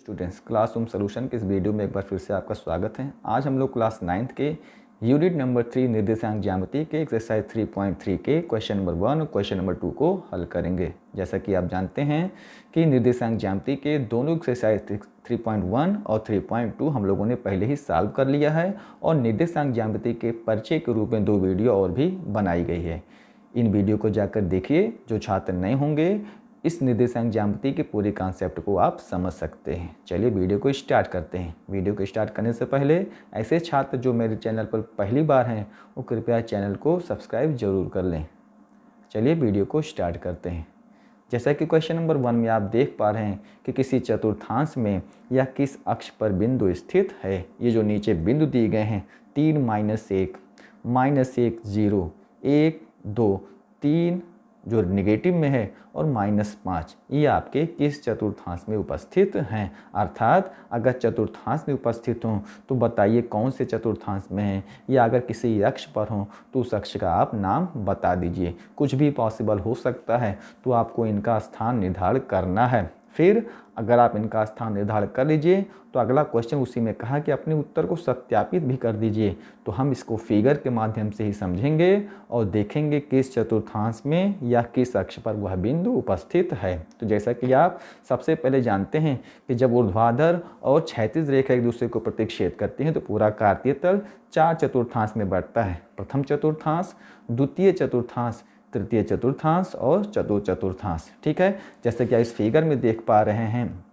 Students, classroom solution के इस video में एक बार फिर से आपका स्वागत है। आज हम लोग क्लास 9th के यूनिट नंबर 3 निर्देशांक ज्यामिति के एक्सरसाइज 3.3 के क्वेश्चन नंबर 1 और क्वेश्चन नंबर 2 को हल करेंगे। जैसा कि आप जानते हैं कि निर्देशांक ज्यामिति के दोनों एक्सरसाइज 3.1 और 3.2 हम लोगों ने पहले ही सॉल्व कर लिया है और निर्देशांक ज्यामिति के परिचय के रूप में 2 वीडियो और भी बनाई गई है। इन वीडियो को जाकर देखिए। जो छात्र नए होंगे, इस निर्देशांक ज्यामिति के पूरे कॉन्सेप्ट को आप समझ सकते हैं। चलिए वीडियो को स्टार्ट करते हैं। वीडियो को स्टार्ट करने से पहले ऐसे छात्र जो मेरे चैनल पर पहली बार हैं वो कृपया चैनल को सब्सक्राइब जरूर कर लें। चलिए वीडियो को स्टार्ट करते हैं। जैसा कि क्वेश्चन नंबर 1 में आप देख पा रहे हैं कि किसी चतुर्थांश में या किस अक्ष पर बिंदु स्थित है। ये जो नीचे बिंदु दिए गए हैं 3, -1, -1, 0, 1, 2, 3 जो नेगेटिव में है और -5, ये आपके किस चतुर्थांश में उपस्थित हैं। अर्थात अगर चतुर्थांश में उपस्थित हों तो बताइए कौन से चतुर्थांश में हैं, या अगर किसी अक्ष पर हों तो उस अक्ष का आप नाम बता दीजिए। कुछ भी पॉसिबल हो सकता है, तो आपको इनका स्थान निर्धारण करना है। फिर अगर आप इनका स्थान निर्धारण कर लीजिए तो अगला क्वेश्चन उसी में कहा कि अपने उत्तर को सत्यापित भी कर दीजिए। तो हम इसको फिगर के माध्यम से ही समझेंगे और देखेंगे किस चतुर्थांश में या किस अक्ष पर वह बिंदु उपस्थित है। तो जैसा कि आप सबसे पहले जानते हैं कि जब ऊर्ध्वाधर और क्षैतिज रेखा एक दूसरे को प्रतिच्छेद करती हैं तो पूरा कार्तीय तल 4 चतुर्थांश में बढ़ता है। प्रथम चतुर्थांश, द्वितीय चतुर्थांश, तृतीय चतुर्थांश और चतुर्थ चतुर्थांश। ठीक है, जैसे कि आप इस फिगर में देख पा रहे हैं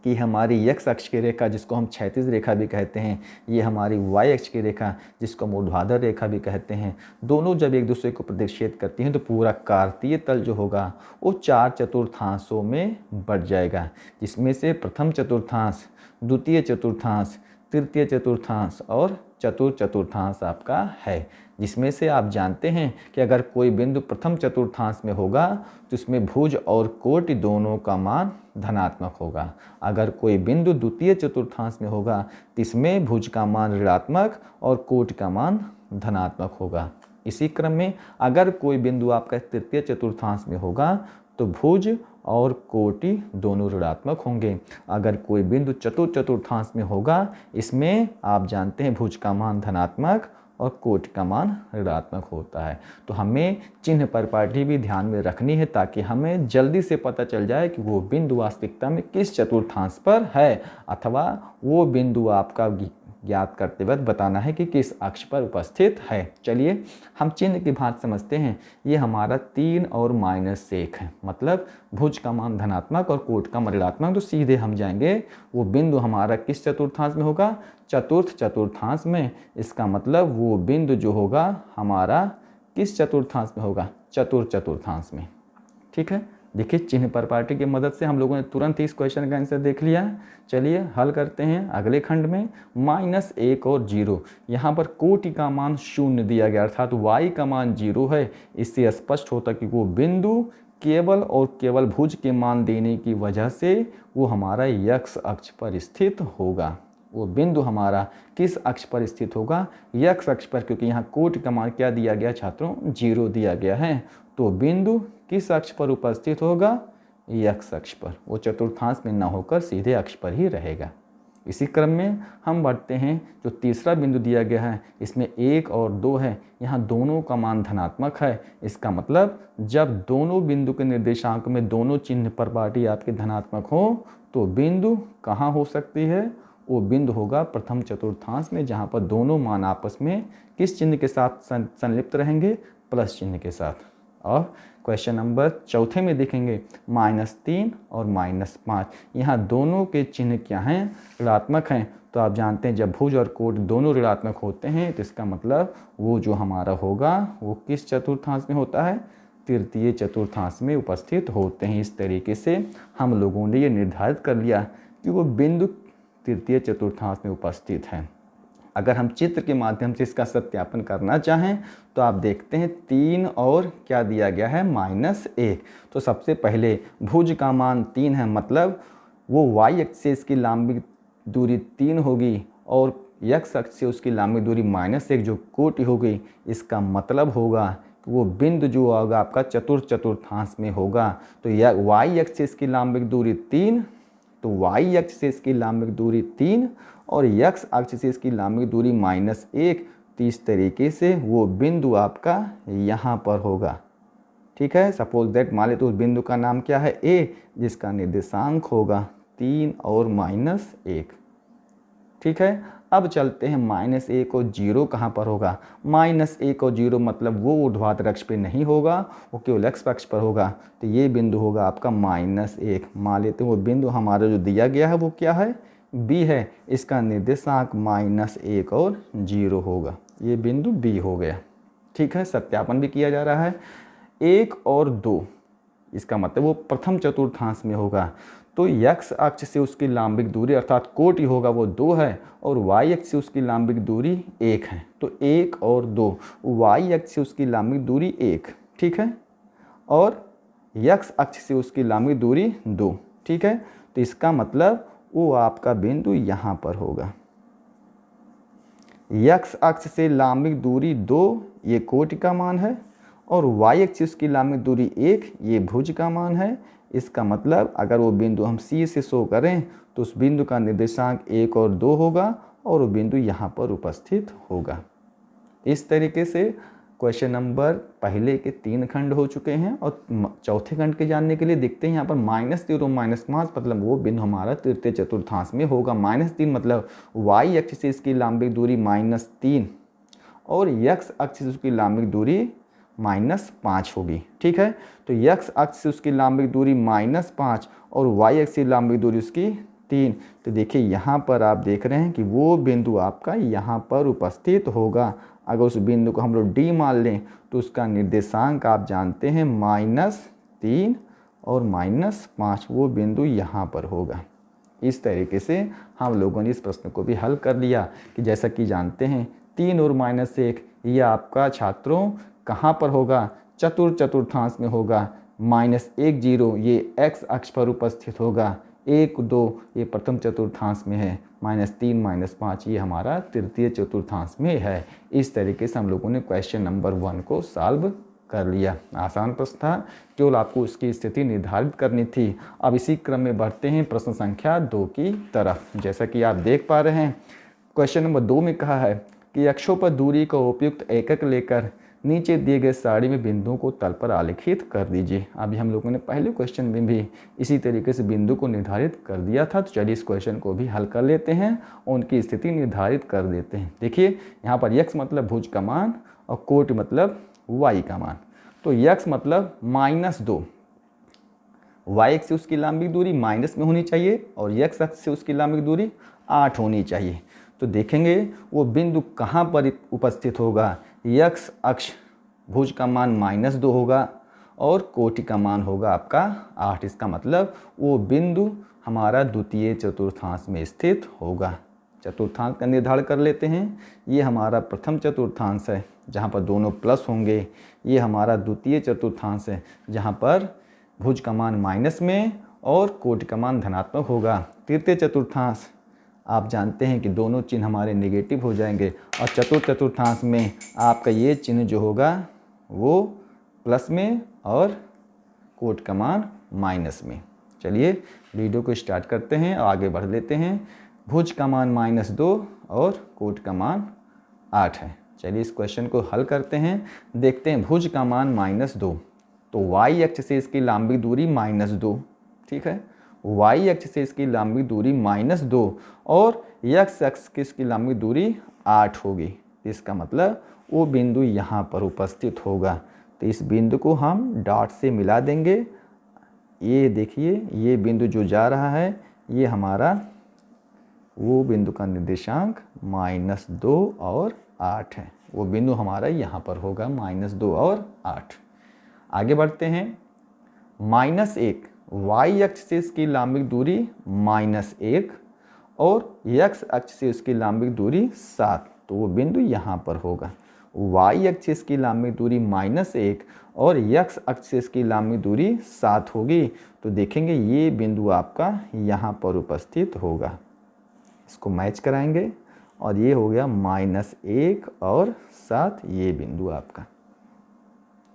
कि हमारी x अक्ष की रेखा जिसको हम क्षैतिज रेखा भी कहते हैं, ये हमारी y अक्ष की रेखा जिसको हम ऊर्ध्वाधर रेखा भी कहते हैं, दोनों जब एक दूसरे को प्रतिच्छेद करती हैं तो पूरा कार्तीय तल जो होगा वो 4 चतुर्थांशों में बढ़ जाएगा, जिसमें से प्रथम चतुर्थांश, द्वितीय चतुर्थांश, तृतीय चतुर्थांश और चतुर्थ चतुर्थांश आपका है। जिसमें से आप जानते हैं कि अगर कोई बिंदु प्रथम चतुर्थांश में होगा तो इसमें भुज और कोटि दोनों का मान धनात्मक होगा। अगर कोई बिंदु द्वितीय चतुर्थांश में होगा तो इसमें भुज का मान ऋणात्मक और कोटि का मान धनात्मक होगा। इसी क्रम में अगर कोई बिंदु आपका तृतीय चतुर्थांश में होगा तो भुज और कोटि दोनों ऋणात्मक होंगे। अगर कोई बिंदु चतुर्थ चतुर्थांश में होगा, इसमें आप जानते हैं भुज का मान धनात्मक और कोटि का मान ऋणात्मक होता है। तो हमें चिन्ह प्रॉपर्टी भी ध्यान में रखनी है ताकि हमें जल्दी से पता चल जाए कि वो बिंदु वास्तविकता में किस चतुर्थांश पर है, अथवा वो बिंदु आपका ज्ञात करते वक्त बताना है कि किस अक्ष पर उपस्थित है। चलिए हम चिन्ह की बात समझते हैं। ये हमारा 3 और -1 है, मतलब भुज का मान धनात्मक और कोटि का मान ऋणात्मक। तो सीधे हम जाएंगे वो बिंदु हमारा किस चतुर्थांश में होगा, चतुर्थ चतुर्थांश में। इसका मतलब वो बिंदु जो होगा हमारा किस चतुर्थांश में होगा, चतुर्थ चतुर्थांश में। ठीक है, देखिए चिन्ह प्रॉपर्टी की मदद से हम लोगों ने तुरंत ही इस क्वेश्चन का आंसर देख लिया है। चलिए हल करते हैं। अगले खंड में -1 और 0, यहाँ पर कोटि का मान 0 दिया गया, अर्थात y का मान 0 है। इससे स्पष्ट होता कि वो बिंदु केवल और केवल भुज के मान देने की वजह से वो हमारा x अक्ष पर स्थित होगा। वो बिंदु हमारा किस अक्ष पर स्थित होगा, x अक्ष पर, क्योंकि यहाँ कोटि का मान क्या दिया गया छात्रों, 0 दिया गया है। तो बिंदु किस अक्ष पर उपस्थित होगा, x अक्ष पर। वो चतुर्थांश में ना होकर सीधे अक्ष पर ही रहेगा। इसी क्रम में हम बढ़ते हैं। जो तीसरा बिंदु दिया गया है इसमें 1 और 2 है, यहाँ दोनों का मान धनात्मक है। इसका मतलब जब दोनों बिंदु के निर्देशांक में दोनों चिन्ह प्रॉपर्टी आपके धनात्मक हो तो बिंदु कहाँ हो सकती है, वो बिंदु होगा प्रथम चतुर्थांश में, जहाँ पर दोनों मान आपस में किस चिन्ह के साथ संलिप्त रहेंगे, प्लस चिन्ह के साथ। और क्वेश्चन नंबर 4 में देखेंगे -3 और -5, यहाँ दोनों के चिन्ह क्या हैं, ऋणात्मक हैं। तो आप जानते हैं जब भुज और कोटि दोनों ऋणात्मक होते हैं तो इसका मतलब वो जो हमारा होगा वो किस चतुर्थांश में होता है, तृतीय चतुर्थांश में उपस्थित होते हैं। इस तरीके से हम लोगों ने ये निर्धारित कर लिया कि वो बिंदु तृतीय चतुर्थांश में उपस्थित है। अगर हम चित्र के माध्यम से इसका सत्यापन करना चाहें तो आप देखते हैं 3 और क्या दिया गया है, -1। तो सबसे पहले भुज का मान 3 है, मतलब वो y अक्ष से इसकी लांबिक दूरी 3 होगी और x अक्ष से उसकी लांबिक दूरी -1 जो कोटि हो गई। इसका मतलब होगा कि वो बिंदु जो होगा आपका चतुर्थ चतुर्थांश में होगा। तो यह y अक्ष से इसकी लांबिक दूरी 3 तो y अक्ष से इसकी लंबिक दूरी 3 और x अक्ष से इसकी लंबिक दूरी -1। तो इस तरीके से वो बिंदु आपका यहाँ पर होगा। ठीक है, सपोज दैट मान लेते उस बिंदु का नाम क्या है a, जिसका निर्देशांक होगा 3 और -1। ठीक है, अब चलते हैं -1 और 0 कहाँ पर होगा। -1 और 0 मतलब वो ऊर्ध्वाधर अक्ष पे नहीं होगा, वो केवल x अक्ष पर होगा। तो ये बिंदु होगा आपका -1। मान लेते हैं वो बिंदु हमारा जो दिया गया है वो क्या है, b है। इसका निर्देशांक -1 और 0 होगा। ये बिंदु b हो गया। ठीक है, सत्यापन भी किया जा रहा है। 1 और 2, इसका मतलब वो प्रथम चतुर्थांश में होगा। तो x अक्ष से उसकी लंबिक दूरी अर्थात कोटि होगा वो 2 है और y अक्ष से उसकी लंबिक दूरी 1 है। तो 1 और 2, y अक्ष से उसकी लंबिक दूरी 1, ठीक है, और x अक्ष से उसकी लंबिक दूरी 2। ठीक है, तो इसका मतलब वो आपका बिंदु यहाँ पर होगा। x अक्ष से लंबिक दूरी 2 ये कोटि का मान है और y अक्ष से उसकी लंबिक दूरी 1 ये भुज का मान है। इसका मतलब अगर वो बिंदु हम C से शो करें तो उस बिंदु का निर्देशांक 1 और 2 होगा और वो बिंदु यहाँ पर उपस्थित होगा। इस तरीके से क्वेश्चन नंबर पहले के 3 खंड हो चुके हैं और चौथे खंड के जानने के लिए देखते हैं यहाँ पर -3 और -5 मतलब वो बिंदु हमारा तृतीय चतुर्थांश में होगा। -3 मतलब y अक्ष से इसकी लंबिक दूरी -3 और x अक्ष से उसकी लंबिक दूरी -5 होगी। ठीक है, तो x अक्ष से उसकी लंबिक दूरी -5 और y अक्ष से लंबिक दूरी उसकी 3। तो देखिए यहाँ पर आप देख रहे हैं कि वो बिंदु आपका यहाँ पर उपस्थित होगा। अगर उस बिंदु को हम लोग D मान लें तो उसका निर्देशांक आप जानते हैं -3 और -5, वो बिंदु यहाँ पर होगा। इस तरीके से हम लोगों ने इस प्रश्न को भी हल कर लिया कि जैसा कि जानते हैं 3 और -1 ये आपका छात्रों कहाँ पर होगा, चतुर्थांश में होगा। -1 0 ये x अक्ष पर उपस्थित होगा। 1 2 ये प्रथम चतुर्थांश में है। -3 -5 ये हमारा तृतीय चतुर्थांश में है। इस तरीके से हम लोगों ने क्वेश्चन नंबर 1 को सॉल्व कर लिया। आसान प्रश्न था, केवल आपको उसकी स्थिति निर्धारित करनी थी। अब इसी क्रम में बढ़ते हैं प्रश्न संख्या 2 की तरफ। जैसा कि आप देख पा रहे हैं क्वेश्चन नंबर 2 में कहा है कि अक्षों पर दूरी का उपयुक्त एकक लेकर नीचे दिए गए सारणी में बिंदुओं को तल पर आलेखित कर दीजिए। अभी हम लोगों ने पहले क्वेश्चन में भी इसी तरीके से बिंदु को निर्धारित कर दिया था। तो चलिए इस क्वेश्चन को भी हल कर लेते हैं और उनकी स्थिति निर्धारित कर देते हैं। देखिए यहाँ पर x मतलब भुज का मान और कोटि मतलब y का मान। तो x मतलब -2, y अक्ष से उसकी लंबिक दूरी माइनस में होनी चाहिए और x अक्ष से उसकी लंबिक दूरी 8 होनी चाहिए। तो देखेंगे वो बिंदु कहाँ पर उपस्थित होगा। x अक्ष भुज का मान -2 होगा और कोटि का मान होगा आपका 8। इसका मतलब वो बिंदु हमारा द्वितीय चतुर्थांश में स्थित होगा। चतुर्थांश का निर्धारण कर लेते हैं। ये हमारा प्रथम चतुर्थांश है जहाँ पर दोनों प्लस होंगे। ये हमारा द्वितीय चतुर्थांश है जहाँ पर भुज का मान माइनस में और कोटि का मान धनात्मक होगा। तृतीय चतुर्थांश आप जानते हैं कि दोनों चिन्ह हमारे नेगेटिव हो जाएंगे और चतुर्थ चतुर्थांश में आपका ये चिन्ह जो होगा वो प्लस में और कोट का मान माइनस में। चलिए वीडियो को स्टार्ट करते हैं और आगे बढ़ लेते हैं। भुज का मान -2 और कोट का मान 8 है। चलिए इस क्वेश्चन को हल करते हैं। देखते हैं भुज का मान -2 तो y अक्ष से इसकी लंबिक दूरी -2, ठीक है, y अक्ष से इसकी लंबिक दूरी -2 और x अक्ष की इसकी लंबिक दूरी 8 होगी। इसका मतलब वो बिंदु यहाँ पर उपस्थित होगा। तो इस बिंदु को हम डॉट से मिला देंगे। ये देखिए ये बिंदु जो जा रहा है ये हमारा वो बिंदु का निर्देशांक -2 और 8 है। वो बिंदु हमारा यहाँ पर होगा -2 और 8। आगे बढ़ते हैं। -1 y अक्ष से इसकी लंबिक दूरी -1 और x अक्ष से इसकी लंबिक दूरी 7। तो वो बिंदु यहाँ पर होगा। y अक्ष से इसकी लंबिक दूरी -1 और x अक्ष से इसकी लंबिक दूरी 7 होगी। तो देखेंगे ये बिंदु आपका यहाँ पर उपस्थित होगा। इसको मैच कराएंगे और ये हो गया -1 और 7 ये बिंदु आपका,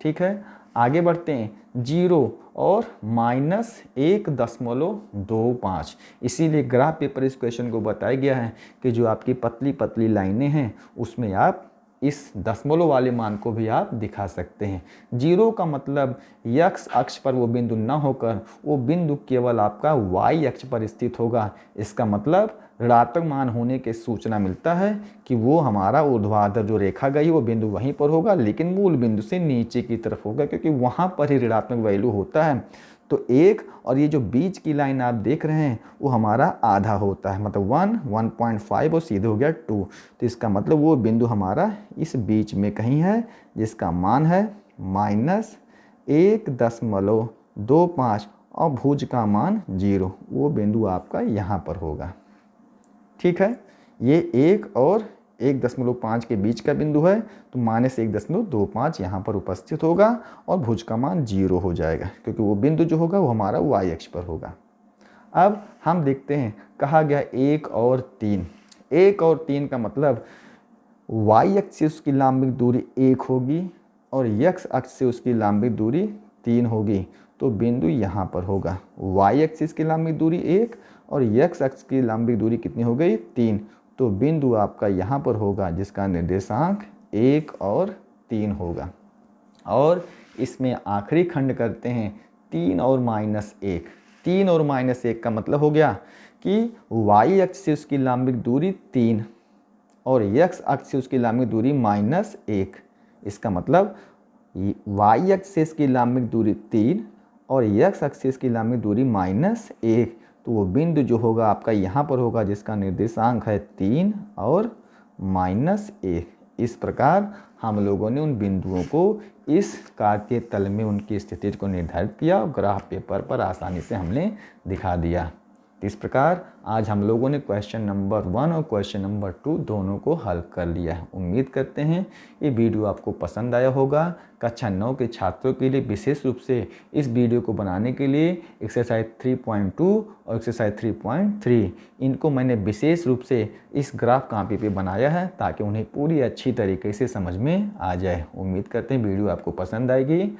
ठीक है। आगे बढ़ते हैं, 0 और -1.25। इसीलिए ग्राफ पेपर इस क्वेश्चन को बताया गया है कि जो आपकी पतली पतली लाइनें हैं उसमें आप इस दशमलव वाले मान को भी आप दिखा सकते हैं। 0 का मतलब x अक्ष पर वो बिंदु ना होकर वो बिंदु केवल आपका y अक्ष पर स्थित होगा। इसका मतलब ऋणात्मक मान होने के सूचना मिलता है कि वो हमारा ऊर्ध्वाधर जो रेखा गई वो बिंदु वहीं पर होगा, लेकिन मूल बिंदु से नीचे की तरफ होगा, क्योंकि वहाँ पर ही ऋणात्मक वैल्यू होता है। तो 1 और ये जो बीच की लाइन आप देख रहे हैं वो हमारा आधा होता है, मतलब 1, 1.5 और सीधे हो गया 2। तो इसका मतलब वो बिंदु हमारा इस बीच में कहीं है, जिसका मान है -1.25 और भुज का मान 0। वो बिंदु आपका यहाँ पर होगा। ठीक है, ये 1 और 1.5 के बीच का बिंदु है, तो -1.25 यहाँ पर उपस्थित होगा और भुज का मान 0 हो जाएगा, क्योंकि वो बिंदु जो होगा वो हमारा y अक्ष पर होगा। अब हम देखते हैं, कहा गया 1 और 3। 1 और 3 का मतलब y अक्ष से उसकी लांबिक दूरी 1 होगी और x अक्ष से उसकी लांबिक दूरी 3 होगी, तो बिंदु यहाँ पर होगा। y अक्ष से इसकी लांबिक दूरी 1 और x अक्ष की लांबिक दूरी कितनी हो गई, 3। तो बिंदु आपका यहाँ पर होगा, जिसका निर्देशांक 1 और 3 होगा। और इसमें आखिरी खंड करते हैं 3 और -1। 3 और -1 का मतलब हो गया कि y अक्ष से उसकी लांबिक दूरी 3 और x अक्ष से उसकी लांबिक दूरी -1। इसका मतलब y अक्ष से इसकी लांबिक दूरी 3 और x अक्ष से इसकी लांबिक दूरी -1। तो वो बिंदु जो होगा आपका यहाँ पर होगा, जिसका निर्देशांक है 3 और -1। इस प्रकार हम लोगों ने उन बिंदुओं को इस कार्तीय तल में उनकी स्थिति को निर्धारित किया और ग्राफ पेपर पर आसानी से हमने दिखा दिया। इस प्रकार आज हम लोगों ने क्वेश्चन नंबर 1 और क्वेश्चन नंबर 2 दोनों को हल कर लिया है। उम्मीद करते हैं ये वीडियो आपको पसंद आया होगा। कक्षा 9 के छात्रों के लिए विशेष रूप से इस वीडियो को बनाने के लिए एक्सरसाइज 3.2 और एक्सरसाइज 3.3 इनको मैंने विशेष रूप से इस ग्राफ कॉपी पे बनाया है, ताकि उन्हें पूरी अच्छी तरीके से समझ में आ जाए। उम्मीद करते हैं वीडियो आपको पसंद आएगी।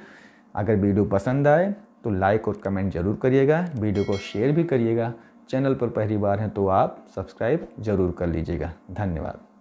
अगर वीडियो पसंद आए तो लाइक और कमेंट जरूर करिएगा, वीडियो को शेयर भी करिएगा। चैनल पर पहली बार हैं तो आप सब्सक्राइब जरूर कर लीजिएगा। धन्यवाद।